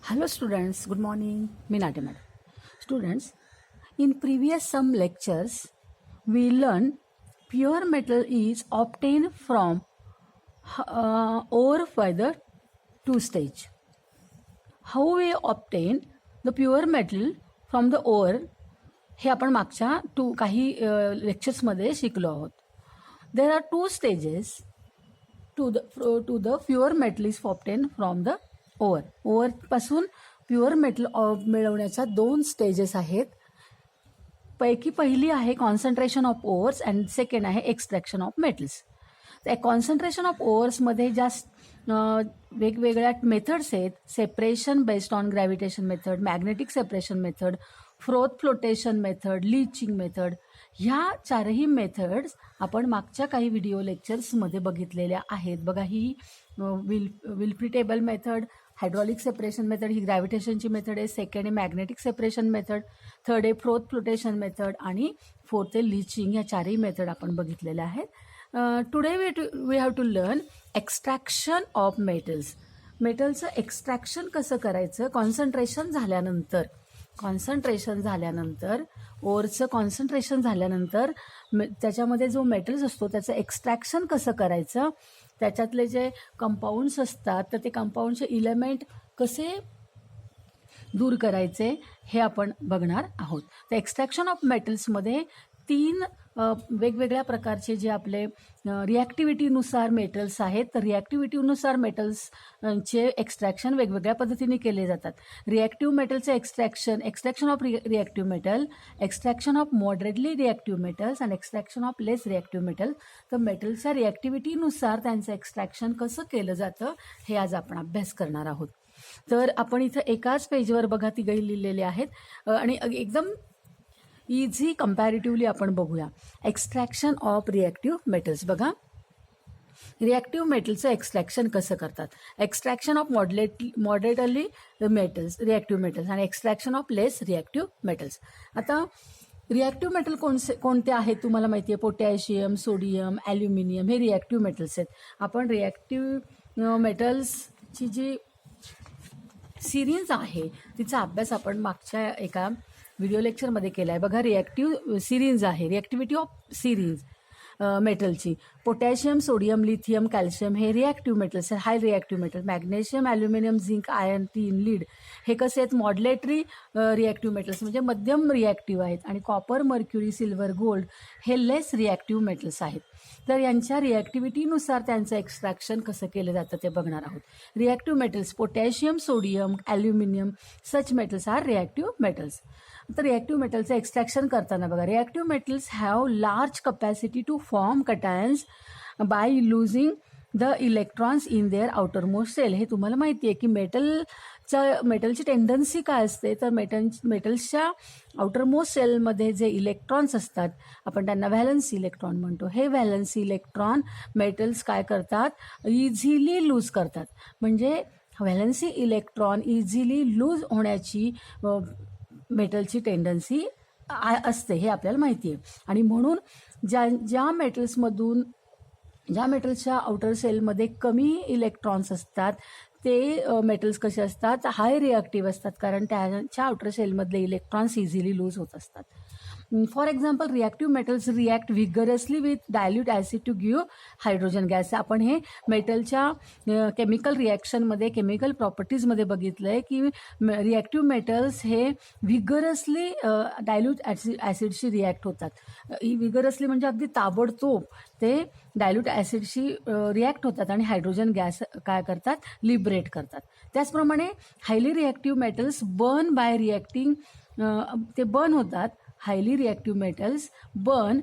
Hello students, good morning. मी नाटे madam. Students, in previous some lectures, we learned pure metal is obtained from ore by the two stage. How we obtain the pure metal from the ore हे आपण मागच्या काही लेक्चर्समध्ये शिकलो आहोत. There are two stages to the pure metal is obtained from the ore. ore पासून pure metal मिळवण्याच्या दोन स्टेजेस आहेत. पैकी पहिली आहे कॉन्सन्ट्रेशन ऑफ ओअर्स अँड सेकंड आहे एक्सट्रॅक्शन ऑफ मेटल्स. त्या कॉन्सन्ट्रेशन ऑफ ओअर्समध्ये जास्त वेगवेगळ्या मेथड्स आहेत. Separation based on gravitation method, magnetic separation method, froth flotation method, leaching method. ह्या चारही मेथड्स आपण मागच्या काही व्हिडिओ लेक्चर्समध्ये बघितलेल्या आहेत. बघा, ही Wilfley table method, hydraulic separation method ही ग्रॅव्हिटेशनची मेथड आहे. सेकंड आहे मॅग्नेटिक सेपरेशन मेथड, थर्ड आहे फ्रोथ फ्लोटेशन मेथड आणि फोर्थ आहे लीचिंग. ह्या चारही मेथड आपण बघितलेल्या आहेत. Today we have to learn extraction of metals. मेटलचं एक्स्ट्रॅक्शन कसं करायचं कॉन्सन्ट्रेशन झाल्यानंतर ओरचं कॉन्सन्ट्रेशन झाल्यानंतर त्याच्यामध्ये जो मेटल्स असतो त्याचं एक्स्ट्रॅक्शन कसं करायचं, त्याच्यातले जे कंपाऊंड्स असतात तर ते कंपाऊंडचे इलेमेंट कसे दूर करायचे हे आपण बघणार आहोत. तर एक्स्ट्रॅक्शन ऑफ मेटल्समध्ये तीन वेगवेगळ्या प्रकारचे जे आपले रिॲक्टिव्हिटीनुसार मेटल्स आहेत, तर रिॲक्टिव्हिटीनुसार मेटल्सचे एक्स्ट्रॅक्शन वेगवेगळ्या पद्धतीने केले जातात. रिॲक्टिव्ह मेटलचं extraction of reactive metal, extraction of moderately reactive metals आणि extraction of less reactive metal. तर मेटलच्या रिॲक्टिव्हिटीनुसार त्यांचं एक्स्ट्रॅक्शन कसं केलं जातं हे आज आपण अभ्यास करणार आहोत. तर आपण इथं एकाच पेजवर बघा तिघही लिहिलेले आहेत आणि एकदम इझी कंपॅरेटिव्हली आपण बघूया. Extraction of reactive metals. बघा, रिॲक्टिव्ह मेटलचं एक्स्ट्रॅक्शन कसं करतात. Extraction of moderately metals, reactive metals आणि extraction of less reactive metals. आता रिॲक्टिव्ह मेटल कोणते आहेत तुम्हाला माहिती आहे. पोटॅशियम, सोडियम, ॲल्युमिनियम हे रिॲक्टिव्ह मेटल्स आहेत. आपण रिॲक्टिव्ह मेटल्सची जी सिरीज आहे तिचा अभ्यास आपण मागच्या एका व्हिडिओ लेक्चरमध्ये केला आहे. बघा, रिॲक्टिव्ह सिरीज आहे, रिॲक्टिव्हिटी ऑफ सिरीज मेटलची. पोटॅशियम, सोडियम, लिथियम, कॅल्शियम हे रिॲक्टिव्ह मेटल्स आहेत, high reactive metal. Magnesium, aluminium, zinc, iron, tin, lead हे कसे आहेत मॉडलेटरी रिॲक्टिव्ह मेटल्स म्हणजे मध्यम रिॲक्टिव्ह आहेत. आणि कॉपर, मर्क्युरी, सिल्वर, गोल्ड हे लेस रिॲक्टिव्ह मेटल्स आहेत. तर यांच्या रिॲक्टिव्हिटीनुसार त्यांचं एक्स्ट्रॅक्शन कसं केलं जातं ते बघणार आहोत. Reactive metals potassium, sodium, aluminium such metals are reactive metals. तर रिॲक्टिव्ह मेटलचं एक्स्ट्रॅक्शन करताना बघा, reactive metals have large capacity to form cations by losing the electrons in their outermost shell. हे तुम्हाला माहिती आहे की मेटलची टेंडन्सी काय असते. तर मेटल्सच्या आउटरमोस्ट सेलमध्ये जे इलेक्ट्रॉन्स असतात आपण त्यांना व्हॅलन्सी इलेक्ट्रॉन म्हणतो. हे व्हॅलन्सी इलेक्ट्रॉन मेटल्स काय करतात, इझिली लूज करतात. म्हणजे व्हॅलन्सी इलेक्ट्रॉन इझिली लूज होण्याची मेटलची टेंडन्सी असते हे आपल्याला माहिती आहे. आणि म्हणून ज्या मेटल्सच्या आउटर सेलमध्ये कमी इलेक्ट्रॉन्स असतात ते मेटल्स कसे असतात, हाय रिॲक्टिव्ह असतात, कारण त्यांच्या आउटर सेलमधले इलेक्ट्रॉन्स इझिली लूज होत असतात. For example, reactive metals react vigorously with dilute acid to give hydrogen gas. आपण हे मेटलच्या केमिकल रिॲक्शनमध्ये, केमिकल प्रॉपर्टीजमध्ये बघितलं आहे की रिॲक्टिव्ह मेटल्स हे व्हिगरसली डायल्यूट ॲसिडशी रिॲक्ट होतात. व्हिगरसली म्हणजे अगदी ताबडतोब ते डायल्यूट ॲसिडशी रिॲक्ट होतात आणि हायड्रोजन गॅस काय करतात, लिबरेट करतात. त्याचप्रमाणे highly reactive metals burn by reacting, ते बर्न होतात. Highly reactive metals burn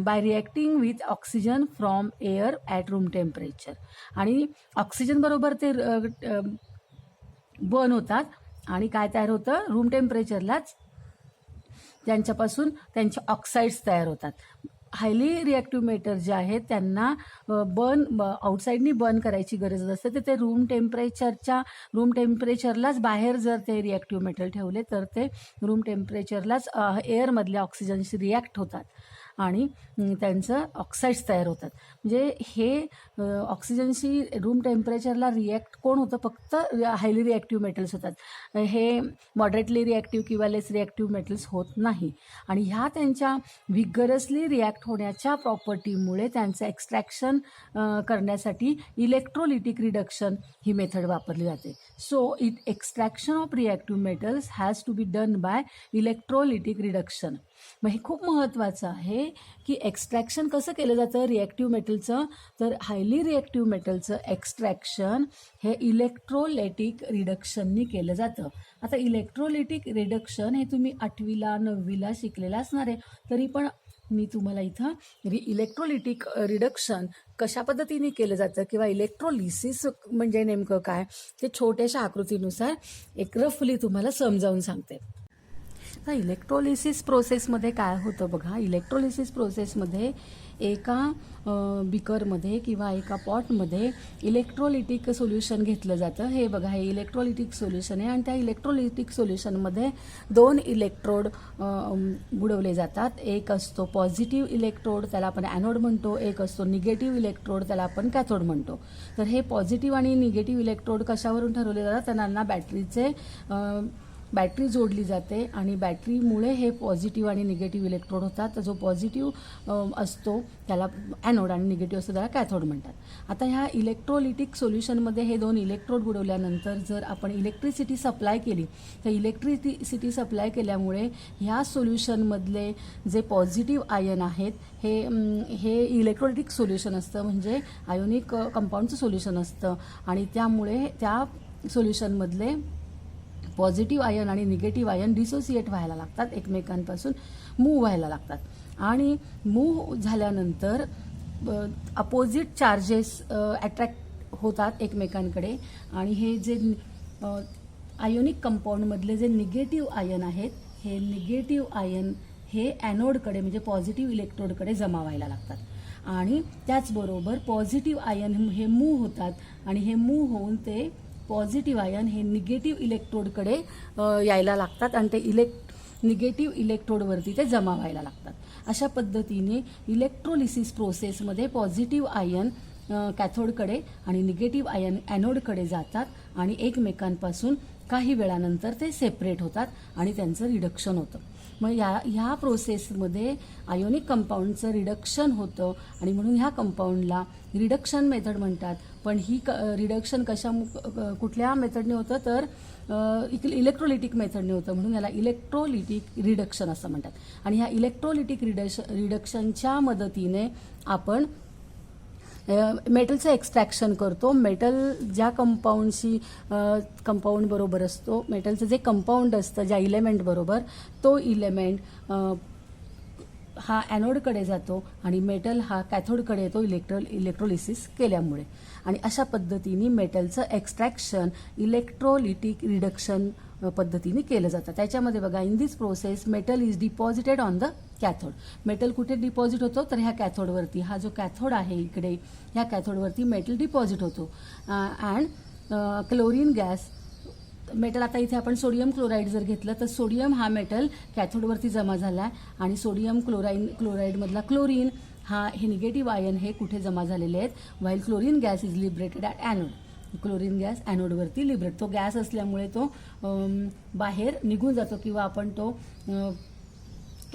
by reacting with oxygen from air at room temperature. आणि ऑक्सिजन बरोबर ते बर्न होतात आणि काय तयार होतं, रूम टेम्परेचरलाच त्यांच्यापासून त्यांचे ऑक्साईड्स तयार होतात. हायली रिॲक्टिव्ह मेटल जे आहेत त्यांना आउटसाईडनी बर्न करायची गरज नसते. तर ते रूम टेम्परेचरलाच बाहेर जर ते रिॲक्टिव्ह मेटल ठेवले तर ते रूम टेम्परेचरलाच एअरमधल्या ऑक्सिजनशी रिॲक्ट होतात आणि त्यांचं ऑक्साईड्स तयार होतात. म्हणजे हे ऑक्सिजनशी रूम टेम्परेचरला रिॲक्ट कोण होतं? फक्त हायली रिॲक्टिव्ह मेटल्स होतात. हे मॉडरेटली रिॲक्टिव्ह किंवा लेस रिॲक्टिव्ह मेटल्स होत नाही. आणि ह्या त्यांच्या व्हिगरसली रिॲक्ट होण्याच्या प्रॉपर्टीमुळे त्यांचं एक्स्ट्रॅक्शन करण्यासाठी इलेक्ट्रोलिटिक रिडक्शन ही मेथड वापरली जाते. So extraction of reactive metals has to be done by electrolytic reduction. मग हे खूप महत्त्वाचं आहे की एक्स्ट्रॅक्शन कसं केलं जातं रिॲक्टिव्ह मेटलचं? तर हायली रिॲक्टिव्ह मेटलचं एक्स्ट्रॅक्शन हे इलेक्ट्रोलायटिक रिडक्शननी केलं जातं. आता इलेक्ट्रोलायटिक रिडक्शन हे तुम्ही 8वीला 9वीला शिकलेलं असणार आहे, तरी पण मी तुम्हाला इथं इलेक्ट्रोलिटिक रिडक्शन कशा पद्धतीने केलं जातं किंवा इलेक्ट्रोलिसिस म्हणजे नेमकं काय ते छोट्याशा आकृतीनुसार एक रफली तुम्हाला समजावून सांगते. आता इलेक्ट्रोलिसिस प्रोसेसमध्ये काय होतं बघा. इलेक्ट्रोलिसिस प्रोसेसमध्ये एका बिकरमध्ये किंवा एका पॉटमध्ये इलेक्ट्रोलिटिक सोल्युशन घेतलं जातं. हे बघा, हे इलेक्ट्रोलिटिक सोल्युशन आहे आणि त्या इलेक्ट्रोलिटिक सोल्युशनमध्ये 2 इलेक्ट्रोड बुडवले जातात. एक असतो पॉझिटिव्ह इलेक्ट्रोड, त्याला आपण ॲनोड म्हणतो. एक असतो निगेटिव्ह इलेक्ट्रोड, त्याला आपण कॅथोड म्हणतो. तर हे पॉझिटिव्ह आणि निगेटिव्ह इलेक्ट्रोड कशावरून ठरवले जातात? त्यांना बॅटरी जोडली जाते आणि बॅटरीमुळे हे पॉझिटिव्ह आणि निगेटिव्ह इलेक्ट्रोड होतात. तर जो पॉझिटिव्ह असतो त्याला ॲनोड आणि निगेटिव्ह असतो त्याला कॅथोड म्हणतात. आता ह्या इलेक्ट्रोलिटिक सोल्युशनमध्ये हे 2 इलेक्ट्रोड बुडवल्यानंतर जर आपण इलेक्ट्रिसिटी सप्लाय केली तर इलेक्ट्रिसिटी सप्लाय केल्यामुळे ह्या सोल्युशनमधले जे पॉझिटिव्ह आयन आहेत हे इलेक्ट्रोलिटिक सोल्युशन असतं, म्हणजे आयोनिक कंपाऊंडचं सोल्युशन असतं आणि त्यामुळे त्या सोल्युशनमधले पॉझिटिव्ह आयन आणि निगेटिव्ह आयन डिसोसिएट व्हायला लागतात, एकमेकांपासून मूव्ह व्हायला लागतात. आणि मूव्ह झाल्यानंतर अपोजिट चार्जेस अट्रॅक्ट होतात एकमेकांकडे आणि हे जे आयोनिक कंपाऊंडमधले जे निगेटिव्ह आयन आहेत हे निगेटिव्ह आयन हे ॲनोडकडे म्हणजे पॉझिटिव्ह इलेक्ट्रोडकडे जमा व्हायला लागतात आणि त्याचबरोबर पॉझिटिव्ह आयन हे मूव्ह होतात आणि हे मूव्ह होऊन ते पॉझिटिव्ह आयन हे निगेटिव्ह इलेक्ट्रोडकडे यायला लागतात आणि ते निगेटिव्ह इलेक्ट्रोडवरती ते जमा व्हायला लागतात. अशा पद्धतीने इलेक्ट्रोलिसिस प्रोसेसमध्ये पॉझिटिव्ह आयन कॅथोडकडे आणि निगेटिव्ह आयन ॲनोडकडे जातात आणि एकमेकांपासून काही वेळानंतर ते सेपरेट होतात आणि त्यांचं रिडक्शन होतं. मग ह्या प्रोसेसमध्ये आयोनिक कंपाऊंडचं रिडक्शन होतं आणि म्हणून ह्या कंपाऊंडला रिडक्शन मेथड म्हणतात. पण ही रिडक्शन कुठल्या मेथडने होतं? तर इलेक्ट्रोलिटिक मेथडने होतं, म्हणून याला इलेक्ट्रोलिटिक रिडक्शन असं म्हणतात. आणि ह्या इलेक्ट्रोलिटिक रिडक्शनच्या मदतीने आपण मेटलचं एक्स्ट्रॅक्शन करतो. मेटल ज्या कंपाऊंड बरोबर असतो, मेटलचं जे कंपाऊंड असतं ज्या इलेमेंट बरोबर, तो इलेमेंट हा ॲनोडकडे जातो आणि मेटल हा कॅथोडकडे येतो इलेक्ट्रोलिसिस केल्यामुळे. आणि अशा पद्धतीने मेटलचं एक्स्ट्रॅक्शन इलेक्ट्रोलिटिक रिडक्शन पद्धतीने केलं जातं. त्याच्यामध्ये बघा, in this process metal is deposited on the cathode. Metal कुठे डिपॉझिट होतो? तर ह्या कॅथोडवरती. हा जो कॅथोड आहे इकडे, ह्या कॅथोडवरती मेटल डिपॉझिट होतो. अँड क्लोरीन गॅस मेटल, आता इथे आपण सोडियम क्लोराईड जर घेतलं तर सोडियम हा मेटल कॅथोडवरती जमा झाला आहे आणि सोडियम क्लोराईडमधला क्लोरीन हे निगेटिव्ह आयन हे कुठे जमा झालेले आहेत? While chlorine gas is liberated at anode. Chlorine gas ॲनोडवरती लिबरेट, तो गॅस असल्यामुळे तो बाहेर निघून जातो किंवा आपण तो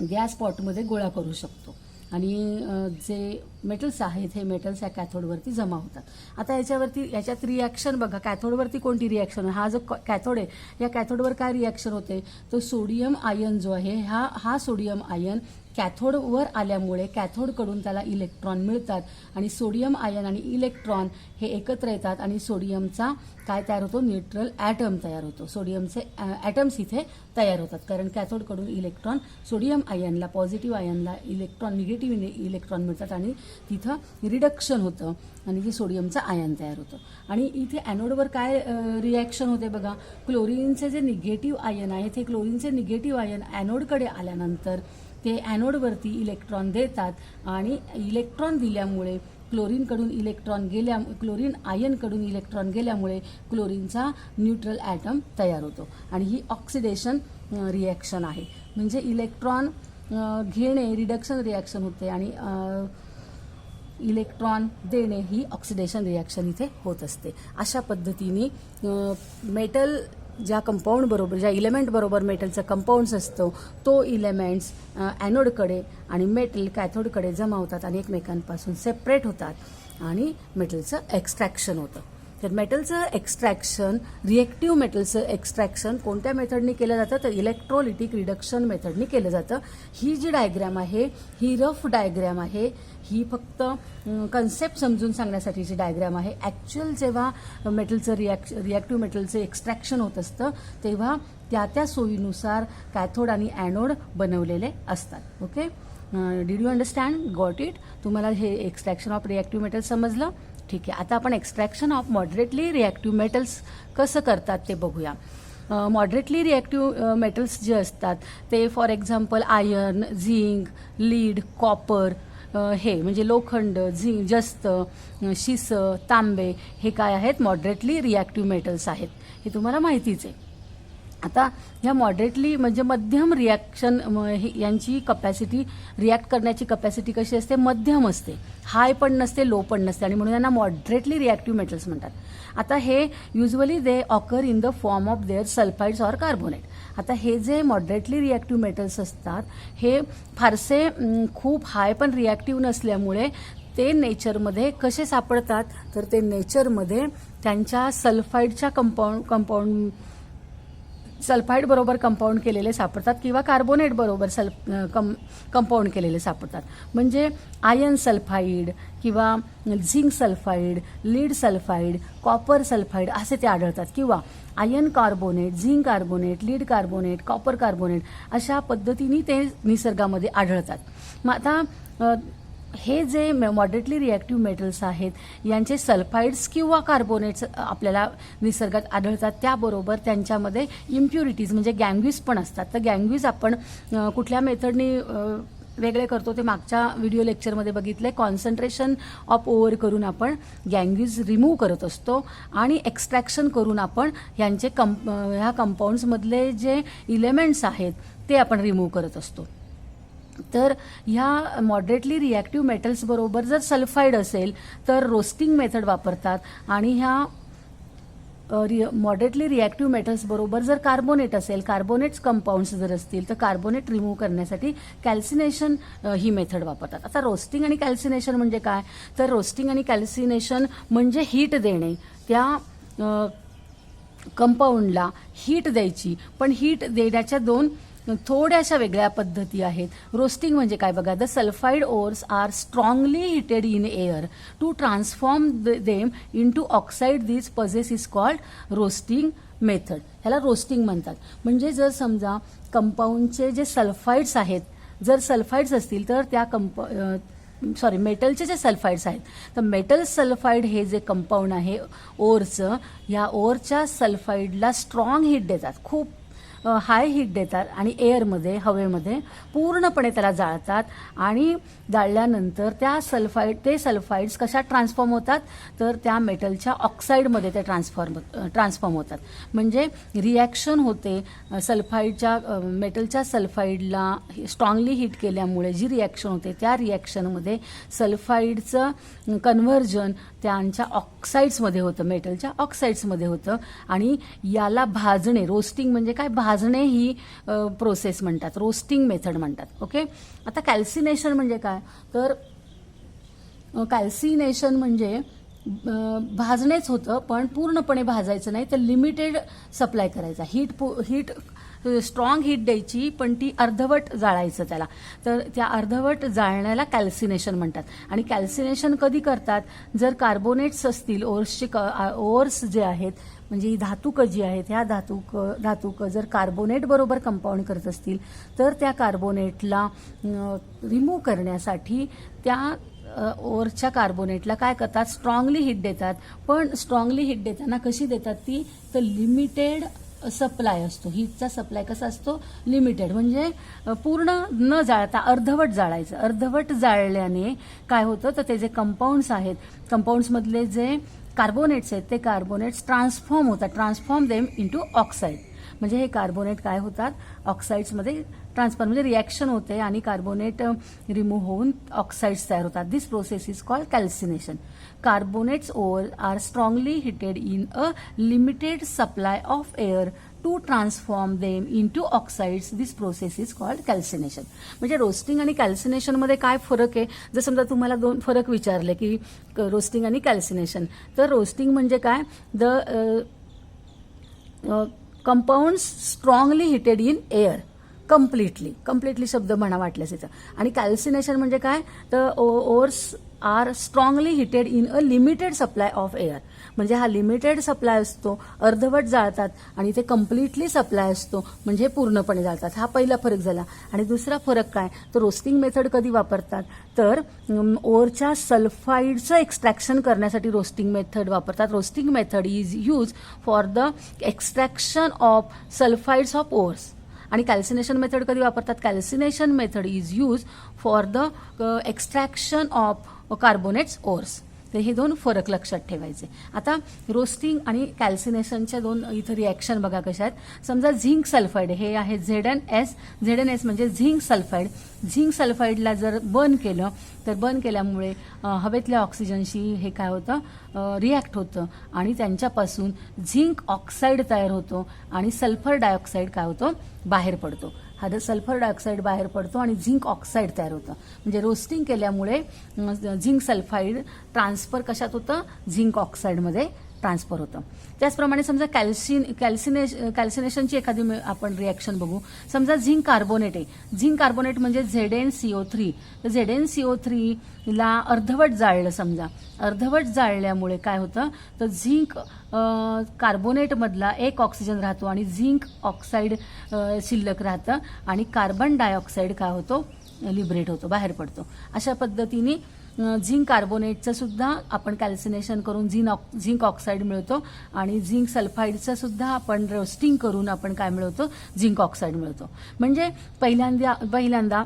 गॅस पॉटमध्ये गोळा करू शकतो आणि जे मेटल्स आहेत हे मेटल्स या कॅथोडवरती जमा होतात. आता याच्यात रिॲक्शन बघा, कॅथोडवरती कोणती रिॲक्शन? हा जो कॅथोड आहे या कॅथोडवर काय रिॲक्शन होते? तो सोडियम आयन जो आहे हा सोडियम आयन कॅथोडवर आल्यामुळे कॅथोडकडून त्याला इलेक्ट्रॉन मिळतात आणि सोडियम आयन आणि इलेक्ट्रॉन हे एकत्र येतात आणि सोडियमचा काय तयार होतो? न्यूट्रल ॲटम तयार होतो. सोडियमचे ॲटम्स इथे तयार होतात कारण कॅथोडकडून इलेक्ट्रॉन सोडियम आयनला, पॉझिटिव्ह आयनला निगेटिव्ह इलेक्ट्रॉन मिळतात आणि तिथं रिडक्शन होतं आणि जे सोडियमचं आयन तयार होतं. आणि इथे ॲनोडवर काय रिॲक्शन होते बघा, क्लोरीनचे जे निगेटिव्ह आयन आहेत हे क्लोरीनचे निगेटिव्ह आयन ॲनोडकडे आल्यानंतर ते ॲनोडवरती इलेक्ट्रॉन देतात आणि इलेक्ट्रॉन दिल्यामुळे क्लोरीन आयनकडून इलेक्ट्रॉन गेल्यामुळे क्लोरीनचा न्यूट्रल ॲटम तयार होतो आणि ही ऑक्सिडेशन रिॲक्शन आहे. म्हणजे इलेक्ट्रॉन घेणे रिडक्शन रिॲक्शन होते आणि इलेक्ट्रॉन देणे ही ऑक्सिडेशन रिॲक्शन इथे होत असते. अशा पद्धतीने मेटल ज्या कंपाऊंड बरोबर ज्या इलेमेंट बरोबर मेटलचं कंपाऊंड्स असतो तो इलेमेंट्स ॲनोडकडे आणि मेटल कॅथोडकडे जमा होतात आणि एकमेकांपासून सेपरेट होतात आणि मेटलचं एक्स्ट्रॅक्शन होतं. तर मेटलचं एक्स्ट्रॅक्शन रिएक्टिव्ह मेटलचं एक्स्ट्रॅक्शन कोणत्या मेथडनी केलं जातं तर इलेक्ट्रोलिटिक रिडक्शन मेथडनी केलं जातं. ही जी डायग्रॅम आहे ही रफ डायग्रॅम आहे. ही फक्त कन्सेप्ट समजून सांगण्यासाठीची डायग्रॅम आहे. ॲक्च्युअल जेव्हा मेटलचं रिॲक्टिव्ह मेटलचं एक्स्ट्रॅक्शन होत असतं तेव्हा त्या सोयीनुसार कॅथोड आणि ॲनोड बनवलेले असतात. Okay, did you understand, got it? तुम्हाला हे एक्स्ट्रॅक्शन ऑफ रिॲक्टिव्ह मेटल समजलं? ठीक आहे. आता आपण extraction of moderately reactive metals कसं करतात ते बघूया. मॉडरेटली रिॲक्टिव्ह मेटल्स जे असतात ते for example iron, zinc, lead, copper हे म्हणजे लोखंड, झिंक, जस्त, शिस, तांबे हे काय आहेत मॉडरेटली रिॲक्टिव्ह मेटल्स आहेत. हे तुम्हाला माहितीच आहे. आता ह्या मॉडरेटली म्हणजे मध्यम रिॲक्शन यांची कपॅसिटी रिॲक्ट करण्याची कपॅसिटी कशी असते मध्यम असते. हाय पण नसते लो पण नसते आणि म्हणून यांना मॉडरेटली रिॲक्टिव्ह मेटल्स म्हणतात. आता हे usually they occur in the form of their sulphides or carbonate. आता हे जे मॉडरेटली रिॲक्टिव्ह मेटल्स असतात हे फारसे खूप हाय पण रिॲक्टिव्ह नसल्यामुळे ते नेचरमध्ये कसे सापडतात तर ते नेचरमध्ये त्यांच्या सल्फाईडच्या कंपाऊंड सल्फाईड बरोबर कंपाऊंड केलेले सापडतात किंवा कार्बोनेट बरोबर कंपाऊंड केलेले सापडतात. म्हणजे आयर्न सल्फाईड किंवा zinc sulphide, lead sulphide, copper sulphide असे ते आढळतात किंवा iron carbonate, zinc carbonate, lead carbonate, copper carbonate अशा पद्धतीने ते निसर्गामध्ये आढळतात. मग आता हे जे मॉडरेटली रिॲक्टिव्ह मेटल्स आहेत यांचे सल्फाइड्स किंवा कार्बोनेट्स आपल्याला निसर्गात आढळतात. त्याबरोबर त्यांच्यामध्ये इम्प्युरिटीज म्हणजे गँग्वीज पण असतात. तर गँग्वीज आपण कुठल्या मेथडनी वेगळे करतो ते मागच्या व्हिडिओ लेक्चरमध्ये बघितले. कॉन्सन्ट्रेशन ऑफ ओव्हर करून आपण गँग्वीज रिमूव्ह करत असतो आणि एक्स्ट्रॅक्शन करून आपण ह्यांचे ह्या कंपाऊंड्समधले जे इलेमेंट्स आहेत ते आपण रिमूव्ह करत असतो. तर ह्या मॉडरेटली रिॲक्टिव्ह मेटल्स बरोबर जर सल्फाईड असेल तर रोस्टिंग मेथड वापरतात आणि ह्या मॉडरेटली रिॲक्टिव्ह मेटल्स बरोबर जर कार्बोनेट असेल, कार्बोनेट्स कंपाऊंड्स जर असतील तर कार्बोनेट रिमूव्ह करण्यासाठी कॅल्सिनेशन ही मेथड वापरतात. आता रोस्टिंग आणि कॅल्सिनेशन म्हणजे काय तर रोस्टिंग आणि कॅल्सिनेशन म्हणजे हीट देणे, त्या कंपाऊंडला हीट द्यायची. पण हीट देण्याच्या दोन थोड्याशा वेगळ्या पद्धती आहेत. रोस्टिंग म्हणजे काय बघा, the sulphide ores are strongly heated in air to transform them into oxide. This process is called roasting method. ह्याला रोस्टिंग म्हणतात. म्हणजे जर समजा कंपाऊंडचे जे सल्फाइड्स आहेत जर सल्फाइड्स असतील तर त्या मेटलचे जे सल्फाइड्स आहेत तर मेटल सल्फाइड हे जे कंपाऊंड आहे ओरचं, या ओरच्या सल्फाइडला स्ट्रॉंग हीट देतात, खूप हाय हीट देतात आणि एअरमध्ये हवेमध्ये पूर्णपणे त्याला जाळतात आणि जाळल्यानंतर ते सल्फाइड्स कशा ट्रान्सफॉर्म होतात तर त्या मेटलच्या ऑक्साईडमध्ये ते ट्रान्सफॉर्म होतात. म्हणजे रिॲक्शन होते मेटलच्या सल्फाईडला स्ट्रॉंगली हीट केल्यामुळे जी रिॲक्शन होते त्या रिॲक्शनमध्ये सल्फाईडचं कन्व्हर्जन त्यांच्या ऑक्साईड्समध्ये होतं, मेटलच्या ऑक्साईड्समध्ये होतं आणि याला भाजणे, रोस्टिंग म्हणजे काय, भाजणे ही प्रोसेस म्हणतात, रोस्टिंग मेथड म्हणतात. ओके. आता कॅल्सिनेशन म्हणजे काय तर कॅल्सिनेशन म्हणजे भाजणेच होतं पण पूर्णपणे भाजायचं नाही, तर लिमिटेड सप्लाय करायचा. हीट स्ट्रॉंग हीट द्यायची पण ती अर्धवट जाळायचं त्याला. तर त्या अर्धवट जाळण्याला कॅल्सिनेशन म्हणतात. आणि कॅल्सिनेशन कधी करतात जर कार्बोनेट्स असतील, ओर्स जे आहेत म्हणजे ही धातुकं जी आहेत ह्या धातुकं जर कार्बोनेट बरोबर कंपाऊंड करत असतील तर त्या कार्बोनेटला रिमूव्ह करण्यासाठी त्या ओरच्या कार्बोनेटला काय करतात स्ट्रॉंगली हीट देतात. पण स्ट्रॉंगली हीट देताना कशी देतात ती तर लिमिटेड सप्लाय असतो. हीटचा सप्लाय कसा असतो लिमिटेड, म्हणजे पूर्ण न जाळता अर्धवट जाळायचं. अर्धवट जाळल्याने काय होतं तर ते जे कंपाऊंड्स आहेत कंपाऊंड्समधले जे कार्बोनेट्स आहेत ते carbonates transform them into oxide. म्हणजे हे कार्बोनेट काय होतात ऑक्साईड्समध्ये ट्रान्सफर म्हणजे रिॲक्शन होते आणि कार्बोनेट रिमूव्ह होऊन ऑक्साईड्स तयार होतात. This process is called calcination. Carbonates ore are strongly heated in a limited supply of air to transform them into oxides. This process is called calcination. म्हणजे roasting आणि कॅल्सिनेशनमध्ये काय फरक आहे, जर समजा तुम्हाला दोन फरक विचारले की रोस्टिंग आणि कॅल्सिनेशन, तर रोस्टिंग म्हणजे काय, the compounds strongly heated in air. Completely शब्द म्हणा वाटल्यास इथं. आणि कॅल्सिनेशन म्हणजे काय, तर ores are strongly heated in a limited supply of air. म्हणजे हा लिमिटेड सप्लाय असतो, अर्धवट जाळतात, आणि ते कम्प्लिटली सप्लाय असतो म्हणजे पूर्णपणे जाळतात. हा पहिला फरक झाला. आणि दुसरा फरक काय, तर रोस्टिंग मेथड कधी वापरतात, तर ओरच्या सल्फाईडचं एक्स्ट्रॅक्शन करण्यासाठी रोस्टिंग मेथड वापरतात. Roasting method is use for the extraction of sulphides of ores. आणि कॅल्सिनेशन मेथड कधी वापरतात, calcination method is use for the extraction of carbonates ores. तर हे दोन फरक लक्षात ठेवायचे. आता रोस्टिंग आणि कॅल्सिनेशनच्या दोन इथं रिॲक्शन बघा कशा आहेत. समजा झिंक सल्फाईड हे आहे ZnS. ZnS म्हणजे झिंक सल्फाईड. झिंक सल्फाईडला जर बर्न केलं तर बर्न केल्यामुळे हवेतल्या ऑक्सिजनशी हे काय होतं, रिॲक्ट होतं आणि त्यांच्यापासून झिंक ऑक्साईड तयार होतो आणि सल्फर डायऑक्साईड काय होतो, बाहेर पडतो. हा सल्फर डायऑक्साईड बाहेर पडतो आणि झिंक ऑक्साईड तयार होतं. म्हणजे रोस्टिंग केल्यामुळे झिंक सल्फाईड ट्रान्सफर कशात होतं, झिंक ऑक्साईडमध्ये ट्रान्सफर होतं. त्याचप्रमाणे समजा कॅल्सिनेशनची एखादी आपण रिॲक्शन बघू. समजा झिंक कार्बोनेट आहे. झिंक कार्बोनेट म्हणजे ZnCO3. तर ZnCO3 ला अर्धवट जाळलं. समजा अर्धवट जाळल्यामुळे काय होतं, तर झिंक कार्बोनेटमधला एक ऑक्सिजन राहतो आणि झिंक ऑक्साईड शिल्लक राहतं आणि कार्बन डायऑक्साईड काय होतो, लिबरेट होतो, बाहेर पडतो. अशा पद्धतीने झिंक कार्बोनेटचं सुद्धा आपण कॅल्सिनेशन करून झिंक ऑक्साईड मिळतो आणि झिंक सल्फाईडचं सुद्धा आपण रोस्टिंग करून आपण काय मिळवतो, झिंक ऑक्साईड मिळतो. म्हणजे पहिल्यांदा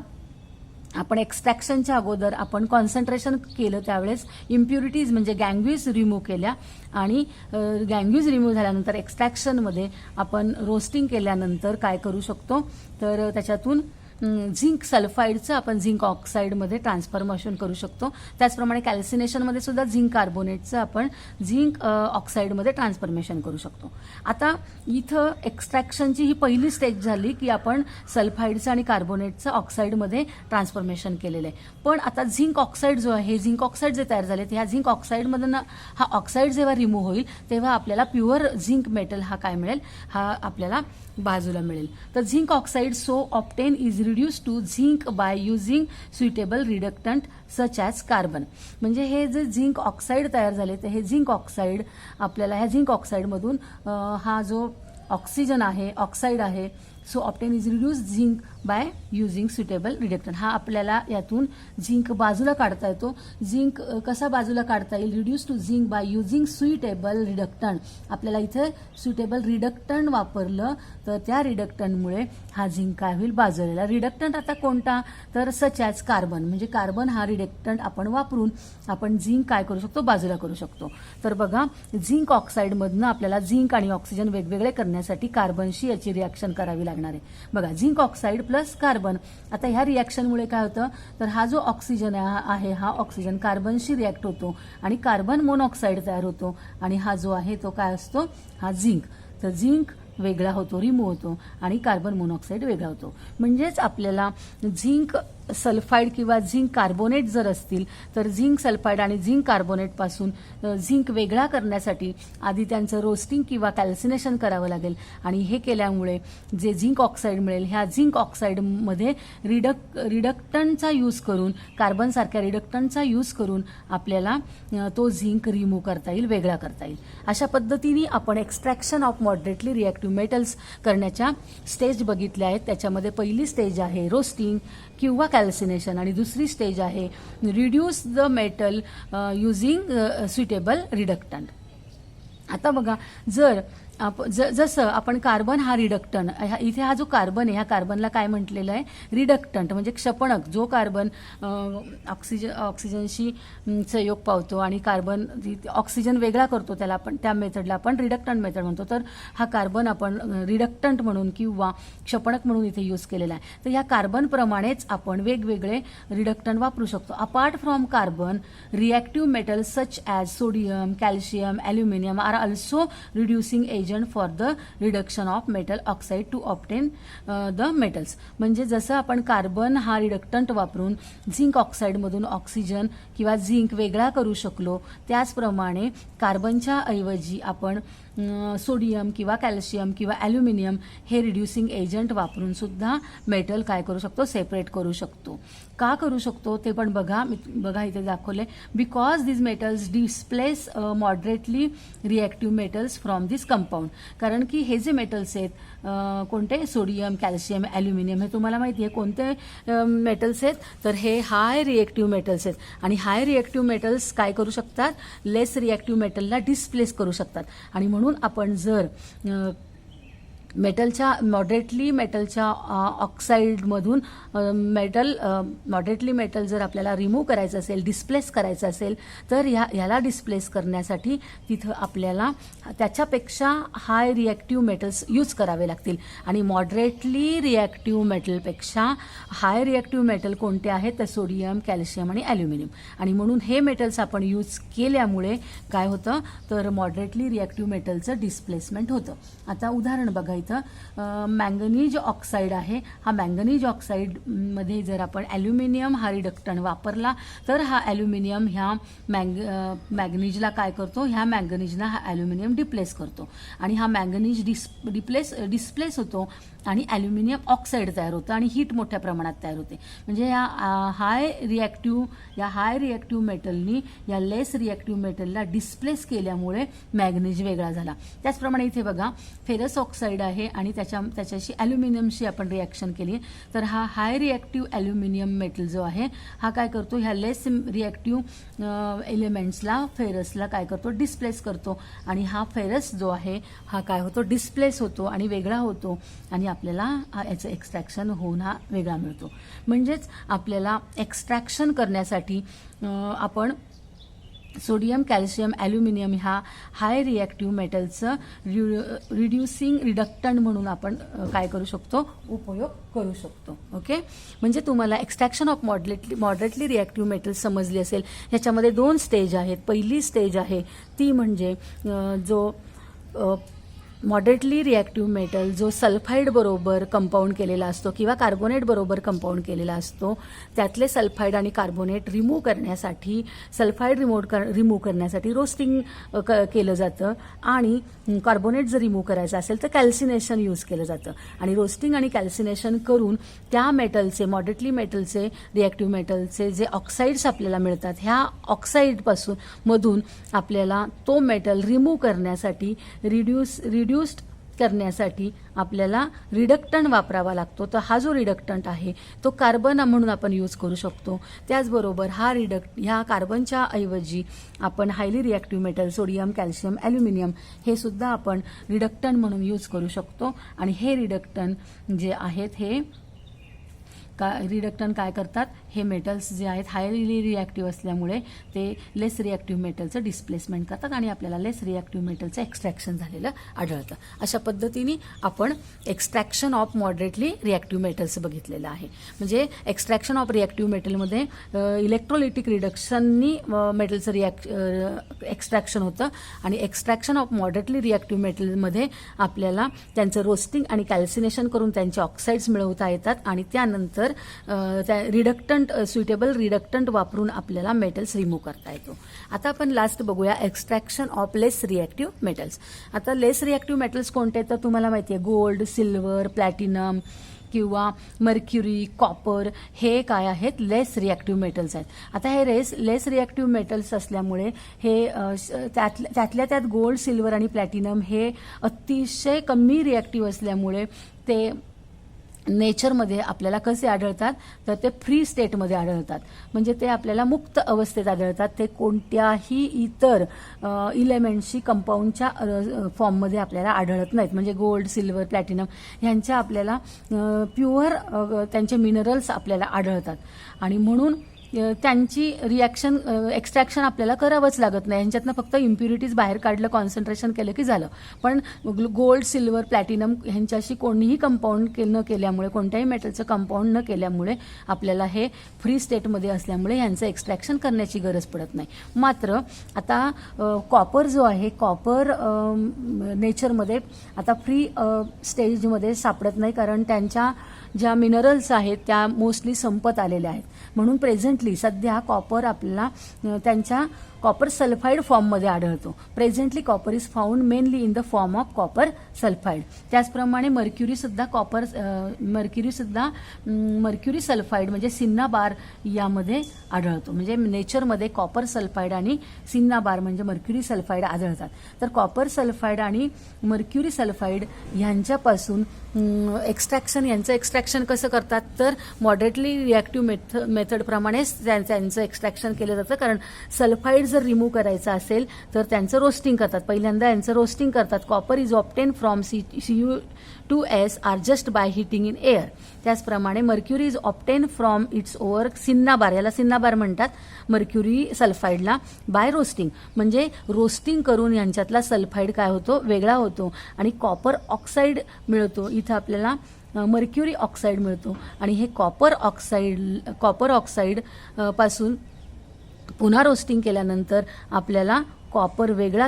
आपण एक्स्ट्रॅक्शनच्या अगोदर आपण कॉन्सन्ट्रेशन केलं, त्यावेळेस इम्प्युरिटीज म्हणजे गँग्विज रिमूव्ह केल्या आणि गँग्विज रिमूव्ह झाल्यानंतर एक्स्ट्रॅक्शनमध्ये आपण रोस्टिंग केल्यानंतर काय करू शकतो, तर त्याच्यातून झिंक सल्फाईडचं आपण झिंक ऑक्साईडमध्ये ट्रान्सफॉर्मेशन करू शकतो. त्याचप्रमाणे कॅल्सिनेशनमध्ये सुद्धा झिंक कार्बोनेटचं आपण झिंक ऑक्साईडमध्ये ट्रान्सफॉर्मेशन करू शकतो. आता इथं एक्स्ट्रॅक्शनची ही पहिली स्टेज झाली की आपण सल्फाईडचं आणि कार्बोनेटचं ऑक्साईडमध्ये ट्रान्सफॉर्मेशन केलेलं आहे. पण आता झिंक ऑक्साईड जो आहे, झिंक ऑक्साईड जे तयार झाले, ह्या झिंक ऑक्साईडमधून हा ऑक्साईड जेव्हा रिमूव्ह होईल तेव्हा आपल्याला प्युअर झिंक मेटल हा काय मिळेल, हा आपल्याला बाजूला मिळेल. तर zinc oxide so obtained is reduce to zinc by using suitable reductant such as carbon. म्हणजे हे जे झिंक ऑक्साईड तयार झाले तर हे झिंक ऑक्साईड आपल्याला ह्या झिंक ऑक्साईडमधून हा जो ऑक्सिजन आहे, ऑक्साईड आहे, so obtained is reduce zinc by using suitable reductant. हा आपल्याला यातून झिंक बाजूला काढता येतो. झिंक कसा बाजूला काढता येईल, reduce to zinc by using suitable reductant. आपल्याला इथे सुटेबल रिडक्टंट वापरलं तर त्या रिडक्टंटमुळे हा झिंक काय होईल, बाजूला. रिडक्टंट आता कोणता, तर सच ॲज कार्बन. म्हणजे कार्बन हा रिडक्टंट आपण वापरून आपण झिंक काय करू शकतो, बाजूला करू शकतो. तर बघा, झिंक ऑक्साईडमधनं आपल्याला झिंक आणि ऑक्सिजन वेगवेगळे करण्यासाठी कार्बनशी याची रिॲक्शन करावी लागणार आहे. बघा, झिंक ऑक्साईड प्लस कार्बन. आता ह्या रिॲक्शनमुळे काय होतं, तर हा जो ऑक्सिजन आहे हा ऑक्सिजन कार्बनशी रिॲक्ट होतो आणि कार्बन मोनॉक्साईड तयार होतो आणि हा जो आहे तो काय असतो, हा झिंक. तर झिंक वेगळा होतो, रिमूव्ह होतो आणि कार्बन मोनॉक्साईड वेगळा होतो. म्हणजेच आपल्याला झिंक सल्फाईड किंवा झिंक कार्बोनेट जर असतील तर झिंक सल्फाईड आणि झिंक कार्बोनेटपासून झिंक वेगळा करण्यासाठी आधी त्यांचं रोस्टिंग किंवा कॅल्सिनेशन करावं लागेल आणि हे केल्यामुळे जे झिंक ऑक्साईड मिळेल, ह्या झिंक ऑक्साईडमध्ये रिडक्टंटचा यूज करून, कार्बनसारख्या रिडक्टंटचा यूज करून आपल्याला तो झिंक रिमूव्ह करता येईल, वेगळा करता येईल. अशा पद्धतीने आपण extraction of moderately reactive metals करण्याच्या स्टेज बघितल्या आहेत. त्याच्यामध्ये पहिली स्टेज आहे रोस्टिंग किंवा कॅल्सिनेशन आणि दुसरी स्टेज आहे reduce the metal using suitable reductant. आता बघा, जर जसं आपण कार्बन हा रिडक्टंट, इथे हा जो कार्बन आहे ह्या कार्बनला काय म्हटलेलं आहे, रिडक्टंट म्हणजे क्षपणक. जो कार्बन ऑक्सिजनशी संयोग पावतो आणि कार्बन ऑक्सिजन वेगळा करतो, त्याला आपण त्या मेथडला आपण रिडक्टंट मेथड म्हणतो. तर हा कार्बन आपण रिडक्टंट म्हणून किंवा क्षपणक म्हणून इथे यूज केलेला आहे. तर या कार्बनप्रमाणेच आपण वेगवेगळे रिडक्टंट वापरू शकतो. Apart from carbon, reactive metals such as sodium, calcium, aluminium are also reducing agent for the reduction of metal oxide to obtain the metals. म्हणजे जसं आपण कार्बन हा रिडक्टंट वापरून झिंक ऑक्साईडमधून ऑक्सिजन किंवा झिंक वेगळा करू शकलो, त्याचप्रमाणे कार्बनच्या ऐवजी आपण सोडियम किंवा कॅल्शियम किंवा ॲल्युमिनियम हे रिड्युसिंग एजंट वापरून सुद्धा मेटल काय करू शकतो, सेपरेट करू शकतो. का करू शकतो ते पण बघा इथे दाखवले. Because this metals displace moderately reactive metals from this compound. कारण की हे जे मेटल्स आहेत कोणते, सोडियम, कॅल्शियम, ॲल्युमिनियम, हे तुम्हाला माहिती आहे कोणते मेटल्स आहेत, तर हे हाय रिॲक्टिव्ह मेटल्स आहेत. आणि हाय रिॲक्टिव्ह मेटल्स काय करू शकतात, लेस रिॲक्टिव्ह मेटलला डिस्प्लेस करू शकतात. आणि म्हणून आपण जर मॉडरेटली मेटलच्या ऑक्साईडमधून मॉडरेटली मेटल जर आपल्याला रिमूव्ह करायचं असेल, डिस्प्लेस करायचं असेल, तर ह्याला डिस्प्लेस करण्यासाठी तिथं आपल्याला त्याच्यापेक्षा हाय रिॲक्टिव्ह मेटल्स यूज करावे लागतील. आणि मॉडरेटली रिॲक्टिव्ह मेटलपेक्षा हाय रिॲक्टिव्ह मेटल कोणते आहेत, तर सोडियम, कॅल्शियम आणि ॲल्युमिनियम. आणि म्हणून हे मेटल्स आपण यूज केल्यामुळे काय होतं, तर मॉडरेटली रिॲक्टिव्ह मेटलचं डिस्प्लेसमेंट होतं. आता उदाहरण बघा, मँगनीज ऑक्साईड आहे. हा मँगनीज ऑक्साईडमध्ये जर आपण ॲल्युमिनियम हा रिडक्टंट वापरला, तर हा ॲल्युमिनियम ह्या मॅंगनीजला काय करतो, ह्या मँगनीजला हा ॲल्युमिनियम डिप्लेस करतो. आणि हा मँगनीज डिस्प्लेस होतो आणि ॲल्युमिनियम ऑक्साईड तयार होतं आणि हीट मोठ्या प्रमाणात तयार होते. म्हणजे या हाय रिॲक्टिव्ह मेटलनी या लेस रिॲक्टिव्ह मेटलला डिस्प्लेस केल्यामुळे मॅग्नीज वेगळा झाला. त्याचप्रमाणे इथे बघा, फेरस ऑक्साईड आहे आणि त्याच्याशी ॲल्युमिनियमशी आपण रिॲक्शन केली, तर हा हाय रिॲक्टिव्ह ॲल्युमिनियम मेटल जो आहे हा काय करतो, ह्या लेस रिॲक्टिव्ह एलिमेंट्सला, फेरसला काय करतो, डिस्प्लेस करतो. आणि हा फेरस जो आहे हा काय होतो, डिस्प्लेस होतो आणि वेगळा होतो आणि आपल्याला याचं एक्स्ट्रॅक्शन होऊन हा वेगळा मिळतो. म्हणजेच आपल्याला एक्स्ट्रॅक्शन करण्यासाठी आपण सोडियम, कॅल्शियम, ॲल्युमिनियम ह्या हाय रिॲक्टिव्ह मेटलचं रिडक्टंट म्हणून आपण काय करू शकतो, उपयोग करू शकतो. ओके, म्हणजे तुम्हाला extraction of moderately reactive metals समजली असेल. ह्याच्यामध्ये 2 स्टेज आहेत. पहिली स्टेज आहे ती म्हणजे जो मॉडरेटली रिॲक्टिव्ह मेटल जो सल्फाईड बरोबर कंपाऊंड केलेला असतो किंवा कार्बोनेट बरोबर कंपाऊंड केलेला असतो, त्यातले सल्फाईड आणि कार्बोनेट रिमूव्ह करण्यासाठी, सल्फाईड रिमूव्ह करण्यासाठी रोस्टिंग केलं जातं. आणि कार्बोनेट जर रिमूव्ह करायचं असेल तर कॅल्सिनेशन यूज केलं जातं. आणि रोस्टिंग आणि कॅल्सिनेशन करून त्या मेटलचे, मॉडरेटली मेटलचे, रिॲक्टिव्ह मेटलचे जे ऑक्साईड्स आपल्याला मिळतात, ह्या ऑक्साईडपासून मधून आपल्याला तो मेटल रिमूव्ह करण्यासाठी, रिड्यूस्ड करण्यासाठी आपल्याला रिडक्टंट वापरावा लागतो. तर हा जो रिडक्टंट आहे तो कार्बन म्हणून आपण यूज करू शकतो. त्याचबरोबर ह्या कार्बनच्या ऐवजी आपण highly reactive metal sodium, calcium, aluminium हे सुद्धा आपण रिडक्टंट म्हणून यूज करू शकतो. आणि हे रिडक्टंट जे आहेत हे रिडक्टंट काय करतात, हे मेटल्स जे आहेत हायली रिॲक्टिव्ह असल्यामुळे ते लेस रिॲक्टिव्ह मेटलचं डिस्प्लेसमेंट करतात आणि आपल्याला लेस रिॲक्टिव्ह मेटलचं एक्स्ट्रॅक्शन झालेलं आढळतं. अशा पद्धतीने आपण extraction of moderately reactive metals बघितलेलं आहे. म्हणजे एक्स्ट्रॅक्शन ऑफ रिॲक्टिव्ह मेटलमध्ये इलेक्ट्रोलिटिक रिडक्शननी मेटलचं एक्स्ट्रॅक्शन होतं. आणि एक्स्ट्रॅक्शन ऑफ मॉडरेटली रिॲक्टिव्ह मेटलमध्ये आपल्याला त्यांचं रोस्टिंग आणि कॅल्सिनेशन करून त्यांचे ऑक्साईड्स मिळवता येतात आणि त्यानंतर त्या सुइटेबल रिडक्टंट वापरून आपल्याला मेटल्स रिमूव्ह करता येतो. आता आपण लास्ट बघूया extraction of less reactive metals. आता लेस रिॲक्टिव्ह मेटल्स कोणते, तर तुम्हाला माहिती आहे गोल्ड, सिल्वर, प्लॅटिनम किंवा मर्क्युरी, कॉपर हे काय आहेत, लेस रिॲक्टिव्ह मेटल्स आहेत. आता हे लेस रिॲक्टिव्ह मेटल्स असल्यामुळे हे त्यातल्या त्यात गोल्ड, सिल्वर आणि प्लॅटिनम हे अतिशय कमी रिॲक्टिव्ह असल्यामुळे ते नेचरमध्ये आपल्याला कसे आढळतात, तर ते फ्री स्टेटमध्ये आढळतात. म्हणजे ते आपल्याला मुक्त अवस्थेत आढळतात. ते कोणत्याही इतर इलेमेंट्सची कंपाऊंडच्या फॉर्ममध्ये आपल्याला आढळत नाहीत. म्हणजे गोल्ड, सिल्वर, प्लॅटिनम ह्यांच्या आपल्याला प्युअर त्यांचे मिनरल्स आपल्याला आढळतात. आणि म्हणून त्यांची रिॲक्शन एक्स्ट्रॅक्शन आपल्याला करावंच लागत नाही. ह्यांच्यातनं फक्त इम्प्युरिटीज बाहेर काढलं, कॉन्सन्ट्रेशन केलं की झालं. पण गोल्ड, सिल्वर, प्लॅटिनम ह्यांच्याशी कोणीही कंपाऊंड न केल्यामुळे, कोणत्याही मेटलचं कंपाऊंड न केल्यामुळे आपल्याला हे फ्री स्टेटमध्ये असल्यामुळे ह्यांचं एक्स्ट्रॅक्शन करण्याची गरज पडत नाही. मात्र आता कॉपर जो आहे, कॉपर नेचरमध्ये आता फ्री स्टेजमध्ये सापडत नाही, कारण त्यांच्या ज्या मिनरल्स आहेत त्या मोस्टली संपत आलेल्या आहेत. म्हणून प्रेझेंटली सध्या कॉपर आपल्याला त्यांच्या कॉपर सल्फाईड फॉर्ममध्ये आढळतो. Presently copper is found mainly in the form of copper sulphide. त्याचप्रमाणे मर्क्युरी सल्फाईड म्हणजे सिन्नाबार यामध्ये आढळतो. म्हणजे नेचरमध्ये कॉपर सल्फाईड आणि सिन्नाबार म्हणजे मर्क्युरी सल्फाईड आढळतात. तर कॉपर सल्फाईड आणि मर्क्युरी सल्फाईड ह्यांच्यापासून यांचं एक्स्ट्रॅक्शन कसं करतात, तर मॉडरेटली रिॲक्टिव्ह मेथडप्रमाणेच त्यांचं एक्स्ट्रॅक्शन केलं जातं. कारण सल्फाईड जर रिमूव्ह करायचं असेल तर त्यांचं रोस्टिंग करतात. पहिल्यांदा यांचं रोस्टिंग करतात. Copper is obtained from Cu2S are just by heating in air. त्याचप्रमाणे mercury is obtained from its ore cinnabar, याला सिन्नाबार म्हणतात, मर्क्युरी सल्फाईडला बाय रोस्टिंग. म्हणजे रोस्टिंग करून यांच्यातला सल्फाईड काय होतो, वेगळा होतो आणि कॉपर ऑक्साईड मिळतो. इथं आपल्याला मर्क्युरी ऑक्साईड मिळतो. आणि हे कॉपर ऑक्साईड पासून पुन्हा रोस्टिंग केल्यानंतर आपल्याला कॉपर वेगळा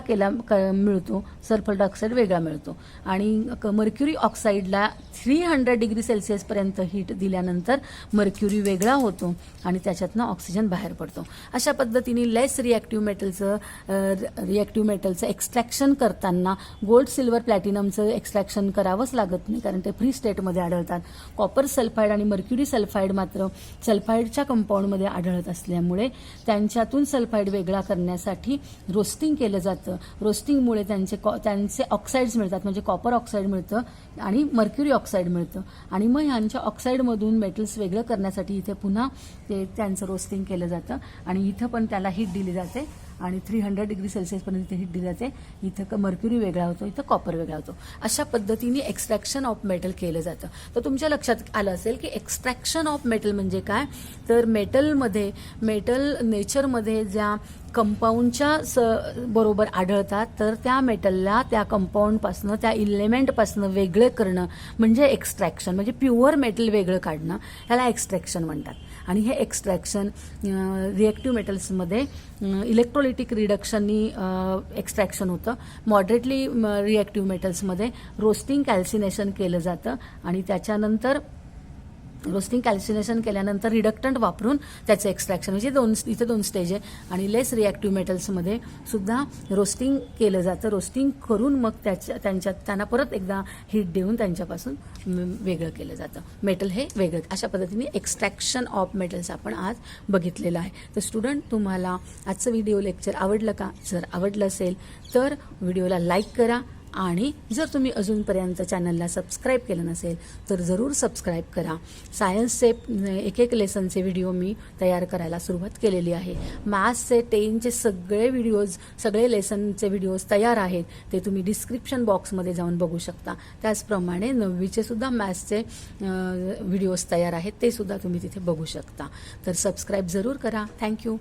मिळतो, सल्फर डायऑक्साईड वेगळा मिळतो. आणि मर्क्युरी ऑक्साईडला 300 डिग्री सेल्सिअसपर्यंत हीट दिल्यानंतर मर्क्युरी वेगळा होतो आणि त्याच्यातनं ऑक्सिजन बाहेर पडतो. अशा पद्धतीने लेस रिॲक्टिव्ह मेटलचं एक्स्ट्रॅक्शन करताना गोल्ड, सिल्वर, प्लॅटिनमचं एक्स्ट्रॅक्शन करावंच लागत नाही, कारण ते फ्री स्टेटमध्ये आढळतात. कॉपर सल्फाईड आणि मर्क्युरी सल्फाईड मात्र सल्फाईडच्या कंपाऊंडमध्ये आढळत असल्यामुळे त्यांच्यातून सल्फाईड वेगळा करण्यासाठी रोस्टिंग केलं जातं. रोस्टिंगमुळे त्यांचे ऑक्साईड्स मिळतात. म्हणजे कॉपर ऑक्साईड मिळतं आणि मर्क्युरी ऑक्साईड मिळतं. आणि मग ह्यांच्या ऑक्साईडमधून मेटल्स वेगळं करण्यासाठी इथे पुन्हा त्यांचं रोस्टिंग केलं जातं. आणि इथं पण त्याला हीट दिली जाते आणि 300 डिग्री सेल्सिअसपर्यंत इथे हीट दिली जाते. इथं मर्क्युरी वेगळा होतो, इथं कॉपर वेगळा होतो. अशा पद्धतीने एक्स्ट्रॅक्शन ऑफ मेटल केलं जातं. तर तुमच्या लक्षात आलं असेल की एक्स्ट्रॅक्शन ऑफ मेटल म्हणजे काय, तर मेटल नेचरमध्ये ज्या कंपाऊंडच्या बरोबर आढळतात, तर त्या मेटलला त्या कंपाऊंडपासनं, त्या इलेमेंटपासनं वेगळं करणं म्हणजे एक्स्ट्रॅक्शन. म्हणजे प्युअर मेटल वेगळं काढणं याला एक्स्ट्रॅक्शन म्हणतात. आणि हे एक्स्ट्रॅक्शन रिॲक्टिव्ह मेटल्समध्ये इलेक्ट्रोलिटिक रिडक्शननी एक्स्ट्रॅक्शन होतं. मॉडरेटली रिॲक्टिव्ह मेटल्समध्ये रोस्टिंग कॅल्सिनेशन केलं जातं आणि त्याच्यानंतर रोस्टिंग कॅल्सिनेशन केल्यानंतर रिडक्टंट वापरून त्याचं एक्स्ट्रॅक्शन, म्हणजे इथे दोन स्टेज आहे. आणि लेस रिॲक्टिव्ह मेटल्समध्ये सुद्धा रोस्टिंग केलं जातं. रोस्टिंग करून मग त्यांना परत एकदा हीट देऊन त्यांच्यापासून वेगळं केलं जातं. मेटल हे वेगळं. अशा पद्धतीने एक्स्ट्रॅक्शन ऑफ मेटल्स आपण आज बघितलेलं आहे. तर स्टुडंट, तुम्हाला आजचं व्हिडिओ लेक्चर आवडलं का? जर आवडलं असेल तर व्हिडिओला लाईक करा. आणि जर तुम्ही अजूनपर्यंत चॅनलला सबस्क्राईब केलं नसेल तर जरूर सबस्क्राईब करा. सायन्सचे एक लेसनचे व्हिडिओ मी तयार करायला सुरुवात केलेली आहे. मॅथ्सचे 10चे सगळे लेसनचे व्हिडिओज तयार आहेत. ते तुम्ही डिस्क्रिप्शन बॉक्समध्ये जाऊन बघू शकता. त्याचप्रमाणे 9वीचे सुद्धा मॅथ्सचे व्हिडिओज तयार आहेत, ते सुद्धा तुम्ही तिथे बघू शकता. तर सबस्क्राईब जरूर करा. थँक्यू.